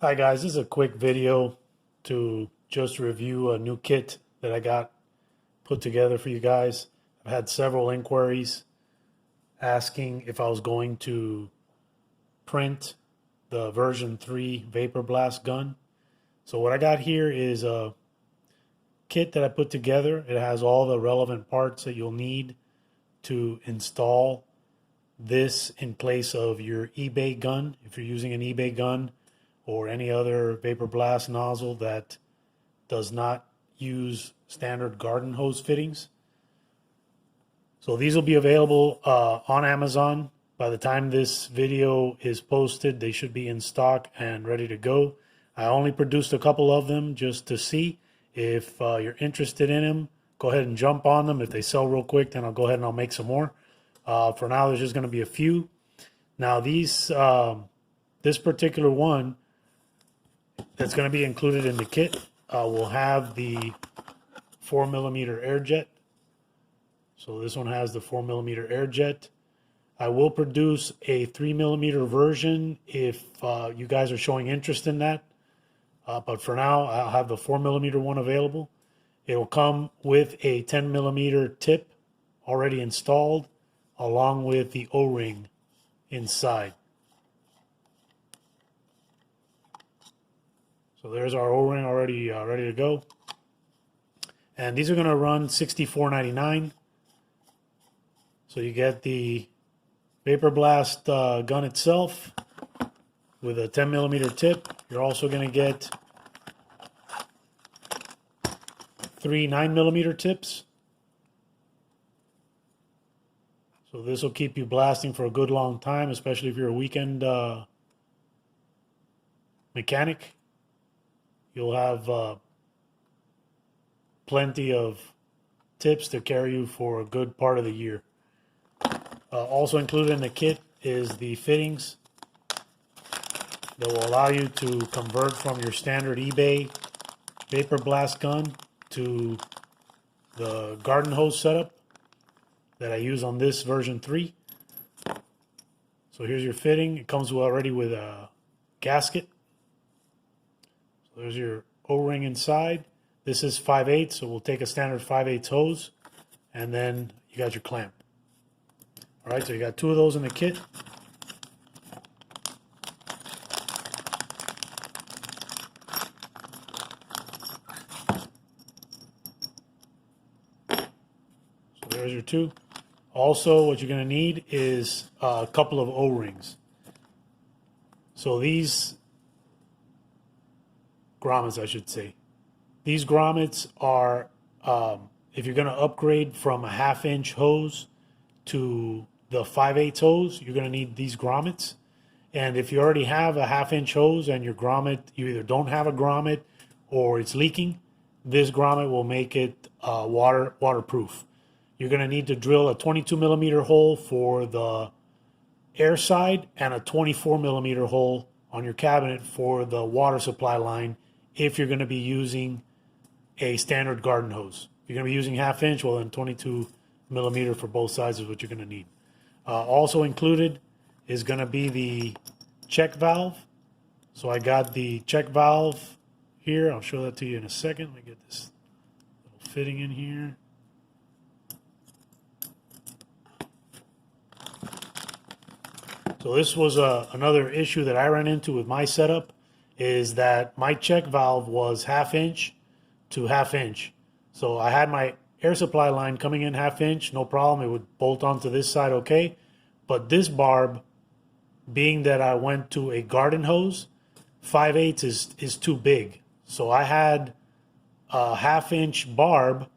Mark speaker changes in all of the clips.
Speaker 1: Hi guys, this is a quick video to just review a new kit that I got put together for you guys. I've had several inquiries asking if I was going to print the version 3 Vapor Blast gun. So what I got here is a kit that I put together. It has all the relevant parts that you'll need to install this in place of your eBay gun. If you're using an eBay gun or any other vapor blast nozzle that does not use standard garden hose fittings. So these will be available on Amazon. By the time this video is posted, they should be in stock and ready to go. I only produced a couple of them just to see. If you're interested in them, go ahead and jump on them. If they sell real quick, then I'll go ahead and I'll make some more. For now, there's just going to be a few. Now these, this particular one that's going to be included in the kit will have the 4mm air jet. So this one has the 4mm air jet. I will produce a 3mm version if you guys are showing interest in that. But for now, I'll have the 4mm one available. It will come with a 10mm tip already installed, along with the O-ring inside. So there's our O-ring already ready to go. And these are going to run $64.99. So you get the Vapor Blast gun itself with a 10mm tip. You're also going to get 3 9mm tips. So this will keep you blasting for a good long time, especially if you're a weekend mechanic. You'll have plenty of tips to carry you for a good part of the year. Also included in the kit is the fittings that will allow you to convert from your standard eBay Vapor Blast gun to the garden hose setup that I use on this version 3. So here's your fitting. It comes already with a gasket. So there's your O-ring inside. This is 5/8, so we'll take a standard 5/8 hose, and then you got your clamp. All right, so you got 2 of those in the kit. So there's your 2. Also, what you're going to need is a couple of O-rings. So these grommets, I should say. These grommets are, if you're going to upgrade from a 1/2-inch hose to the 5/8 hose, you're going to need these grommets. And if you already have a 1/2-inch hose and your grommet, you either don't have a grommet or it's leaking, this grommet will make it waterproof. You're going to need to drill a 22mm hole for the air side and a 24mm hole on your cabinet for the water supply line if you're going to be using a standard garden hose. If you're going to be using 1/2-inch, well then 22mm for both sides is what you're going to need. Also included is going to be the check valve. So I got the check valve here. I'll show that to you in a second. Let me get this little fitting in here. So this was another issue that I ran into with my setup, is that my check valve was 1/2-inch to 1/2-inch. So I had my air supply line coming in 1/2-inch, no problem. It would bolt onto this side okay. But this barb, being that I went to a garden hose, 5/8 is too big. So I had a 1/2-inch barb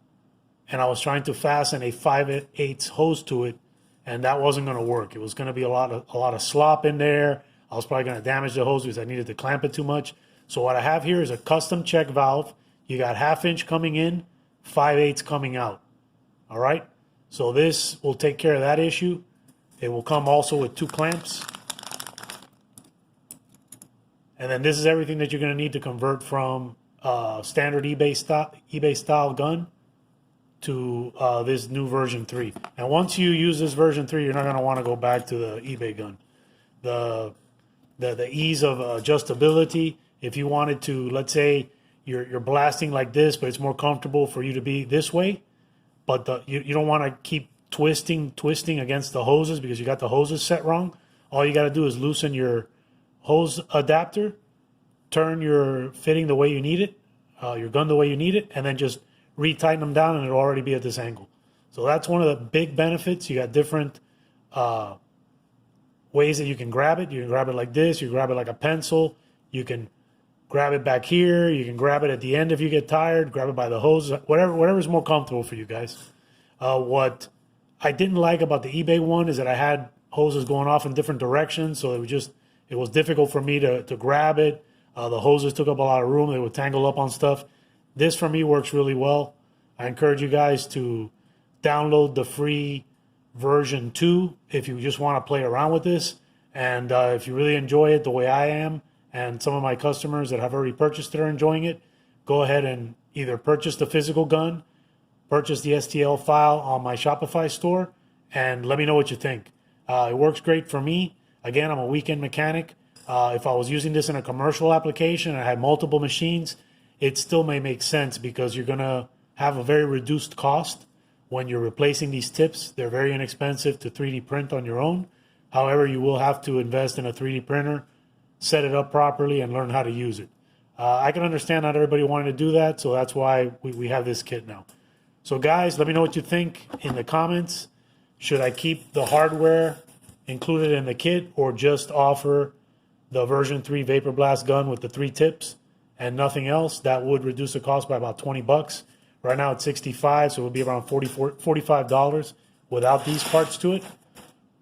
Speaker 1: and I was trying to fasten a 5/8 hose to it, and that wasn't going to work. It was going to be a lot of slop in there. I was probably going to damage the hose because I needed to clamp it too much. So what I have here is a custom check valve. You got 1/2-inch coming in, 5/8 coming out. All right. So this will take care of that issue. It will come also with 2 clamps. And then this is everything that you're going to need to convert from standard eBay style gun to this new version 3. And once you use this version 3, you're not going to want to go back to the eBay gun. The ease of adjustability If you wanted to, let's say you're blasting like this, but it's more comfortable for you to be this way, but you don't want to keep twisting against the hoses because you got the hoses set wrong. All you got to do is loosen your hose adapter, turn your fitting the way you need it, your gun the way you need it, and then just retighten them down and it'll already be at this angle. So that's one of the big benefits. You got different ways that you can grab it. You can grab it like this, you grab it like a pencil, you can grab it back here, you can grab it at the end if you get tired, grab it by the hose, whatever's more comfortable for you guys. What I didn't like about the eBay one is that I had hoses going off in different directions, so it was difficult for me to grab it. The hoses took up a lot of room, they would tangle up on stuff. This for me works really well. I encourage you guys to download the free version 2 if you just want to play around with this. And if you really enjoy it the way I am, and some of my customers that have already purchased it are enjoying it, go ahead and either purchase the physical gun, purchase the STL file on my Shopify store, and let me know what you think. It works great for me. Again, I'm a weekend mechanic. If I was using this in a commercial application and I had multiple machines, it still may make sense because you're going to have a very reduced cost when you're replacing these tips. They're very inexpensive to 3D print on your own. However, you will have to invest in a 3D printer, set it up properly, and learn how to use it. I can understand not everybody wanting to do that, so that's why we have this kit now. So guys, let me know what you think in the comments. Should I keep the hardware included in the kit or just offer the version 3 Vapor Blast gun with the 3 tips and nothing else? That would reduce the cost by about 20 bucks. Right now it's 65, so it would be around $45 without these parts to it.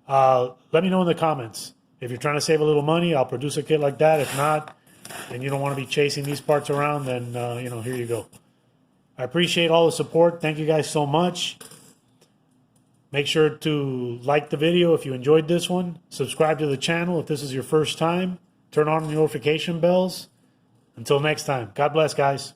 Speaker 1: Let me know in the comments. If you're trying to save a little money, I'll produce a kit like that. If not, and you don't want to be chasing these parts around, then here you go. I appreciate all the support. Thank you guys so much. Make sure to like the video if you enjoyed this one. Subscribe to the channel if this is your first time. Turn on the notification bells. Until next time, God bless, guys.